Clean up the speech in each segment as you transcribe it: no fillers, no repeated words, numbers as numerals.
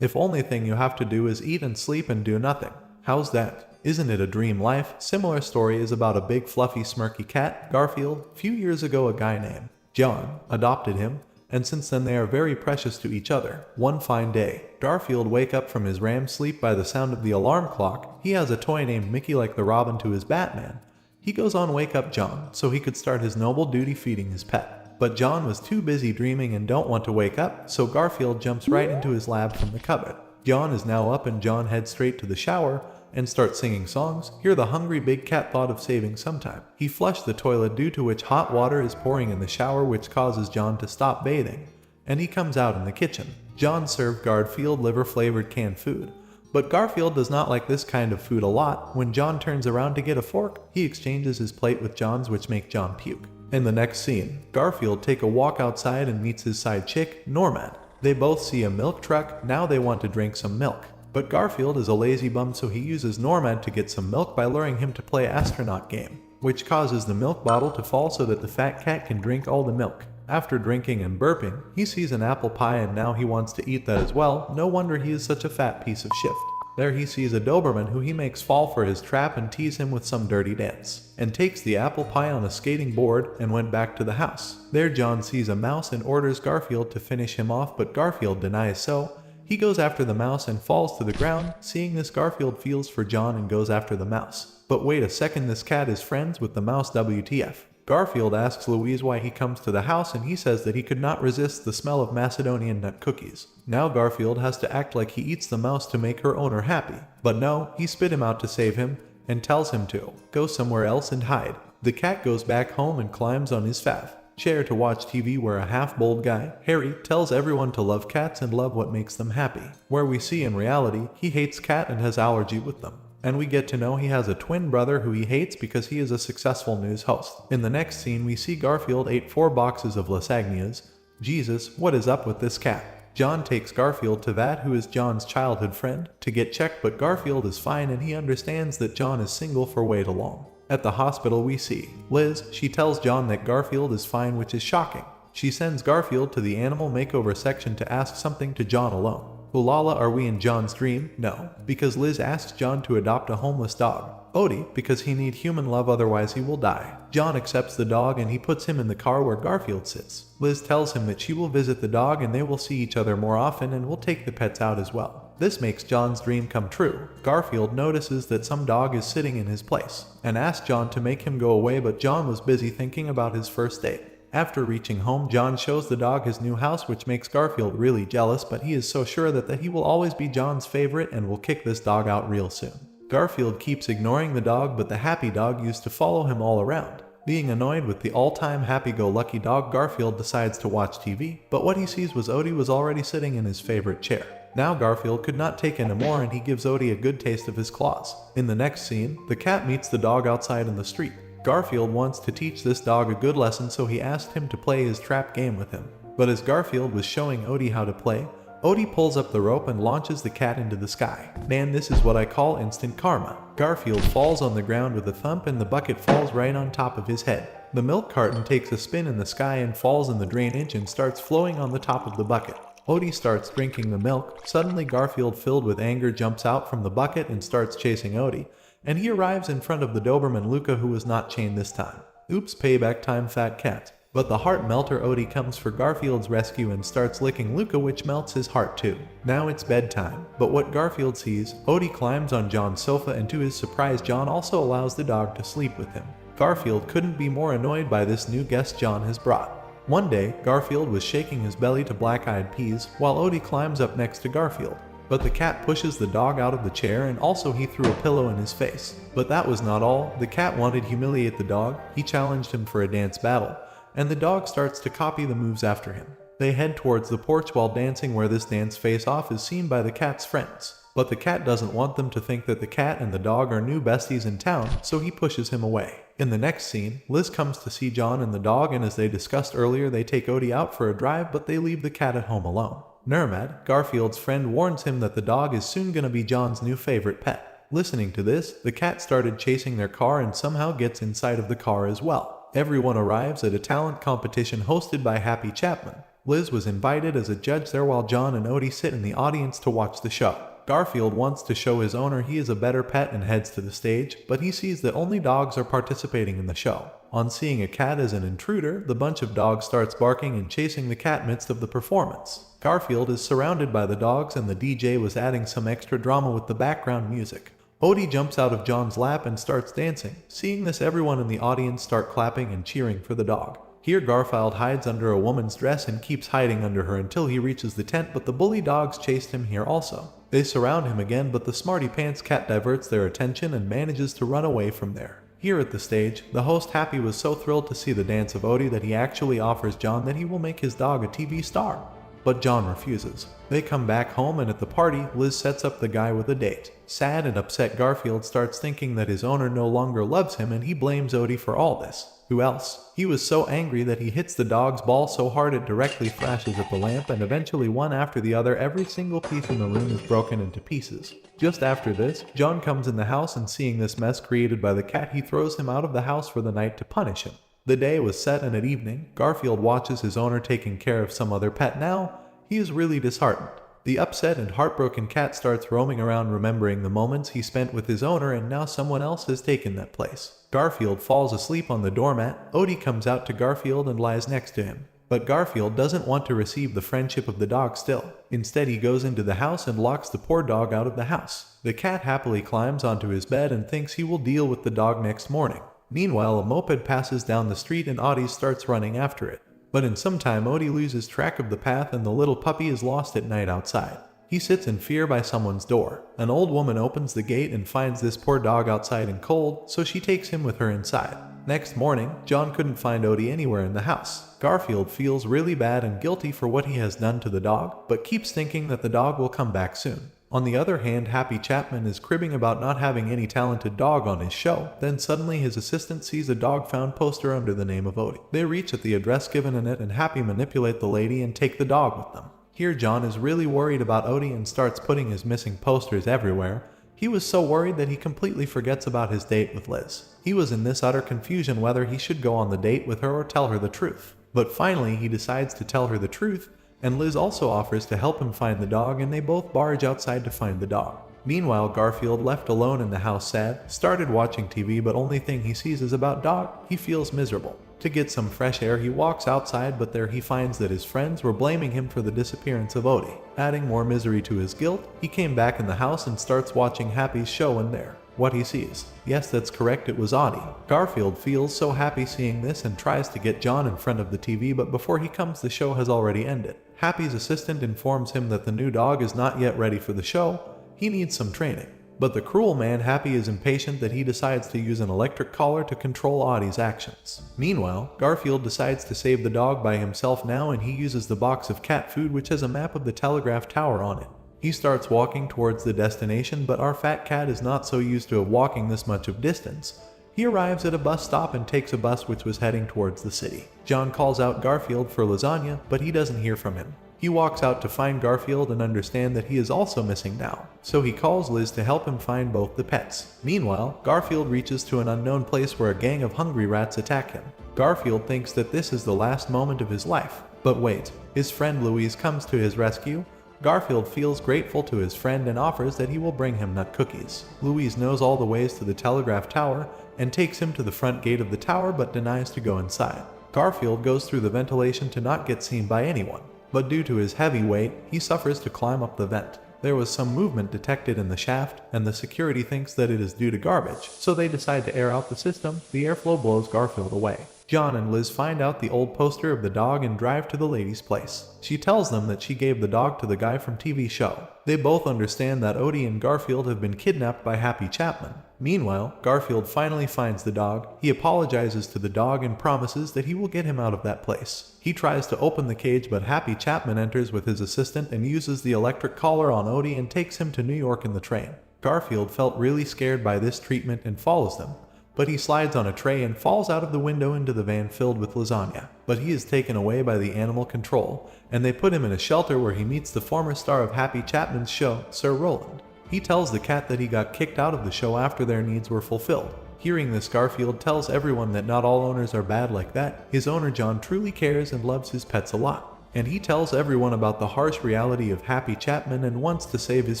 If only thing you have to do is eat and sleep and do nothing. How's that? Isn't it a dream life? Similar story is about a big fluffy smirky cat, Garfield. Few years ago a guy named Jon adopted him, and since then they are very precious to each other. One fine day, Garfield wake up from his REM sleep by the sound of the alarm clock. He has a toy named Mickey like the Robin to his Batman. He goes on wake up Jon so he could start his noble duty feeding his pet. But Jon was too busy dreaming and don't want to wake up, so Garfield jumps right into his lab from the cupboard. Jon is now up and Jon heads straight to the shower and starts singing songs. Here the hungry big cat thought of saving some time. He flushed the toilet due to which hot water is pouring in the shower which causes Jon to stop bathing. And he comes out in the kitchen. Jon served Garfield liver-flavored canned food. But Garfield does not like this kind of food a lot. When Jon turns around to get a fork, he exchanges his plate with Jon's which make Jon puke. In the next scene, Garfield take a walk outside and meets his side chick, Normand. They both see a milk truck, now they want to drink some milk. But Garfield is a lazy bum so he uses Normand to get some milk by luring him to play astronaut game, which causes the milk bottle to fall so that the fat cat can drink all the milk. After drinking and burping, he sees an apple pie and now he wants to eat that as well. No wonder he is such a fat piece of shit. There he sees a Doberman who he makes fall for his trap and tease him with some dirty dance, and takes the apple pie on a skating board and went back to the house. There Jon sees a mouse and orders Garfield to finish him off, but Garfield denies so. He goes after the mouse and falls to the ground. Seeing this, Garfield feels for Jon and goes after the mouse. But wait a second, this cat is friends with the mouse, WTF. Garfield asks Louise why he comes to the house and he says that he could not resist the smell of Macedonian nut cookies. Now Garfield has to act like he eats the mouse to make her owner happy. But no, he spit him out to save him and tells him to go somewhere else and hide. The cat goes back home and climbs on his fav chair to watch TV where a half-bald guy, Harry, tells everyone to love cats and love what makes them happy. Where we see in reality, he hates cat and has allergy with them. And we get to know he has a twin brother who he hates because he is a successful news host. In the next scene we see Garfield ate 4 boxes of lasagnas. Jesus, what is up with this cat? Jon takes Garfield to that who is Jon's childhood friend to get checked, but Garfield is fine and he understands that Jon is single for way too long. At the hospital we see Liz. She tells Jon that Garfield is fine, which is shocking. She sends Garfield to the animal makeover section to ask something to Jon alone. Ulala, are we in Jon's dream? No, because Liz asks Jon to adopt a homeless dog. Odie, because he need human love otherwise he will die. Jon accepts the dog and he puts him in the car where Garfield sits. Liz tells him that she will visit the dog and they will see each other more often and will take the pets out as well. This makes Jon's dream come true. Garfield notices that some dog is sitting in his place and asks Jon to make him go away, but Jon was busy thinking about his first date. After reaching home, Jon shows the dog his new house, which makes Garfield really jealous, but he is so sure that he will always be Jon's favorite and will kick this dog out real soon. Garfield keeps ignoring the dog, but the happy dog used to follow him all around. Being annoyed with the all-time happy-go-lucky dog, Garfield decides to watch TV, but what he sees was Odie was already sitting in his favorite chair. Now Garfield could not take anymore and he gives Odie a good taste of his claws. In the next scene, the cat meets the dog outside in the street. Garfield wants to teach this dog a good lesson, so he asked him to play his trap game with him. But as Garfield was showing Odie how to play, Odie pulls up the rope and launches the cat into the sky. Man, this is what I call instant karma. Garfield falls on the ground with a thump and the bucket falls right on top of his head. The milk carton takes a spin in the sky and falls in the drainage and starts flowing on the top of the bucket. Odie starts drinking the milk. Suddenly Garfield, filled with anger, jumps out from the bucket and starts chasing Odie, and he arrives in front of the Doberman Luca, who was not chained this time. Oops, payback time, fat cat. But the heart melter Odie comes for Garfield's rescue and starts licking Luca, which melts his heart too. Now it's bedtime, but what Garfield sees, Odie climbs on Jon's sofa and to his surprise Jon also allows the dog to sleep with him. Garfield couldn't be more annoyed by this new guest Jon has brought. One day, Garfield was shaking his belly to black-eyed peas while Odie climbs up next to Garfield. But the cat pushes the dog out of the chair and also he threw a pillow in his face. But that was not all. The cat wanted to humiliate the dog. He challenged him for a dance battle, and the dog starts to copy the moves after him. They head towards the porch while dancing, where this dance face-off is seen by the cat's friends. But the cat doesn't want them to think that the cat and the dog are new besties in town, so he pushes him away. In the next scene, Liz comes to see Jon and the dog, and as they discussed earlier, they take Odie out for a drive, but they leave the cat at home alone. Normand, Garfield's friend, warns him that the dog is soon gonna be Jon's new favorite pet. Listening to this, the cat started chasing their car and somehow gets inside of the car as well. Everyone arrives at a talent competition hosted by Happy Chapman. Liz was invited as a judge there while Jon and Odie sit in the audience to watch the show. Garfield wants to show his owner he is a better pet and heads to the stage, but he sees that only dogs are participating in the show. On seeing a cat as an intruder, the bunch of dogs starts barking and chasing the cat midst of the performance. Garfield is surrounded by the dogs and the DJ was adding some extra drama with the background music. Odie jumps out of Jon's lap and starts dancing. Seeing this, everyone in the audience start clapping and cheering for the dog. Here Garfield hides under a woman's dress and keeps hiding under her until he reaches the tent, but the bully dogs chased him here also. They surround him again, but the smarty pants cat diverts their attention and manages to run away from there. Here at the stage, the host Happy was so thrilled to see the dance of Odie that he actually offers Jon that he will make his dog a TV star. But Jon refuses. They come back home and at the party, Liz sets up the guy with a date. Sad and upset, Garfield starts thinking that his owner no longer loves him and he blames Odie for all this. Who else? He was so angry that he hits the dog's ball so hard it directly flashes at the lamp, and eventually one after the other every single piece in the room is broken into pieces. Just after this, Jon comes in the house and seeing this mess created by the cat, he throws him out of the house for the night to punish him. The day was set and at evening, Garfield watches his owner taking care of some other pet. Now, he is really disheartened. The upset and heartbroken cat starts roaming around remembering the moments he spent with his owner, and now someone else has taken that place. Garfield falls asleep on the doormat. Odie comes out to Garfield and lies next to him. But Garfield doesn't want to receive the friendship of the dog still. Instead, he goes into the house and locks the poor dog out of the house. The cat happily climbs onto his bed and thinks he will deal with the dog next morning. Meanwhile, a moped passes down the street and Odie starts running after it. But in some time, Odie loses track of the path and the little puppy is lost at night outside. He sits in fear by someone's door. An old woman opens the gate and finds this poor dog outside and cold, so she takes him with her inside. Next morning, Jon couldn't find Odie anywhere in the house. Garfield feels really bad and guilty for what he has done to the dog, but keeps thinking that the dog will come back soon. On the other hand, Happy Chapman is cribbing about not having any talented dog on his show. Then suddenly his assistant sees a dog found poster under the name of Odie. They reach at the address given in it and Happy manipulate the lady and take the dog with them. Here Jon is really worried about Odie and starts putting his missing posters everywhere. He was so worried that he completely forgets about his date with Liz. He was in this utter confusion whether he should go on the date with her or tell her the truth. But finally he decides to tell her the truth, and Liz also offers to help him find the dog, and they both barge outside to find the dog. Meanwhile, Garfield, left alone in the house sad, started watching TV, but only thing he sees is about dog. He feels miserable. To get some fresh air, he walks outside, but there he finds that his friends were blaming him for the disappearance of Odie. Adding more misery to his guilt, he came back in the house and starts watching Happy's show, and there, what he sees. Yes, that's correct, it was Odie. Garfield feels so happy seeing this and tries to get Jon in front of the TV, but before he comes, the show has already ended. Happy's assistant informs him that the new dog is not yet ready for the show. He needs some training. But the cruel man Happy is impatient that he decides to use an electric collar to control Odie's actions. Meanwhile, Garfield decides to save the dog by himself now, and he uses the box of cat food which has a map of the telegraph tower on it. He starts walking towards the destination, but our fat cat is not so used to walking this much of distance. He arrives at a bus stop and takes a bus which was heading towards the city. Jon calls out Garfield for lasagna, but he doesn't hear from him. He walks out to find Garfield and understand that he is also missing now, so he calls Liz to help him find both the pets. Meanwhile, Garfield reaches to an unknown place where a gang of hungry rats attack him. Garfield thinks that this is the last moment of his life. But wait, his friend Louise comes to his rescue. Garfield feels grateful to his friend and offers that he will bring him nut cookies. Louise knows all the ways to the telegraph tower and takes him to the front gate of the tower, but denies to go inside. Garfield goes through the ventilation to not get seen by anyone, but due to his heavy weight, he suffers to climb up the vent. There was some movement detected in the shaft, and the security thinks that it is due to garbage, so they decide to air out the system. The airflow blows Garfield away. Jon and Liz find out the old poster of the dog and drive to the lady's place. She tells them that she gave the dog to the guy from TV show. They both understand that Odie and Garfield have been kidnapped by Happy Chapman. Meanwhile, Garfield finally finds the dog. He apologizes to the dog and promises that he will get him out of that place. He tries to open the cage, but Happy Chapman enters with his assistant and uses the electric collar on Odie and takes him to New York in the train. Garfield felt really scared by this treatment and follows them, but he slides on a tray and falls out of the window into the van filled with lasagna. But he is taken away by the animal control, and they put him in a shelter where he meets the former star of Happy Chapman's show, Sir Roland. He tells the cat that he got kicked out of the show after their needs were fulfilled. Hearing this, Garfield tells everyone that not all owners are bad like that. His owner Jon truly cares and loves his pets a lot. and he tells everyone about the harsh reality of Happy Chapman and wants to save his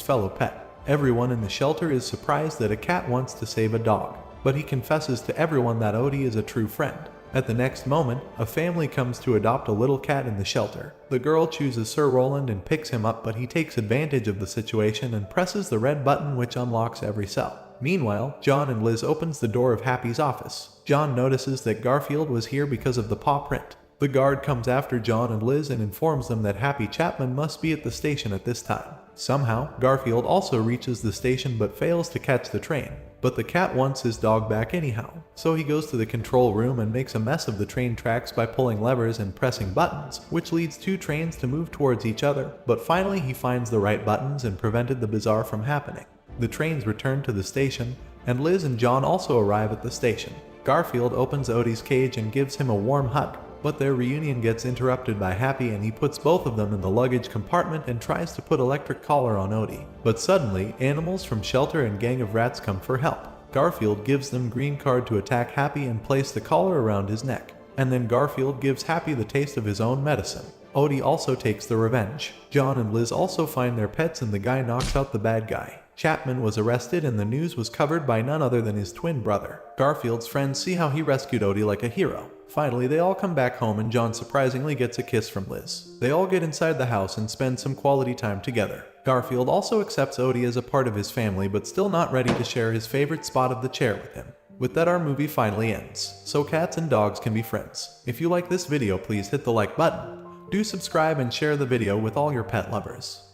fellow pet. Everyone in the shelter is surprised that a cat wants to save a dog, but he confesses to everyone that Odie is a true friend. At the next moment, a family comes to adopt a little cat in the shelter. The girl chooses Sir Roland and picks him up, but he takes advantage of the situation and presses the red button which unlocks every cell. Meanwhile, Jon and Liz opens the door of Happy's office. Jon notices that Garfield was here because of the paw print. The guard comes after Jon and Liz and informs them that Happy Chapman must be at the station at this time. Somehow, Garfield also reaches the station but fails to catch the train. But the cat wants his dog back anyhow, so he goes to the control room and makes a mess of the train tracks by pulling levers and pressing buttons, which leads two trains to move towards each other. But finally he finds the right buttons and prevented the bizarre from happening. The trains return to the station, and Liz and Jon also arrive at the station. Garfield opens Odie's cage and gives him a warm hug, but their reunion gets interrupted by Happy and he puts both of them in the luggage compartment and tries to put electric collar on Odie. But suddenly, animals from shelter and gang of rats come for help. Garfield gives them green card to attack Happy and place the collar around his neck. And then Garfield gives Happy the taste of his own medicine. Odie also takes the revenge. Jon and Liz also find their pets and the guy knocks out the bad guy. Chapman was arrested and the news was covered by none other than his twin brother. Garfield's friends see how he rescued Odie like a hero. Finally, they all come back home and Jon surprisingly gets a kiss from Liz. They all get inside the house and spend some quality time together. Garfield also accepts Odie as a part of his family but still not ready to share his favorite spot of the chair with him. With that, our movie finally ends. So cats and dogs can be friends. If you like this video, please hit the like button. Do subscribe and share the video with all your pet lovers.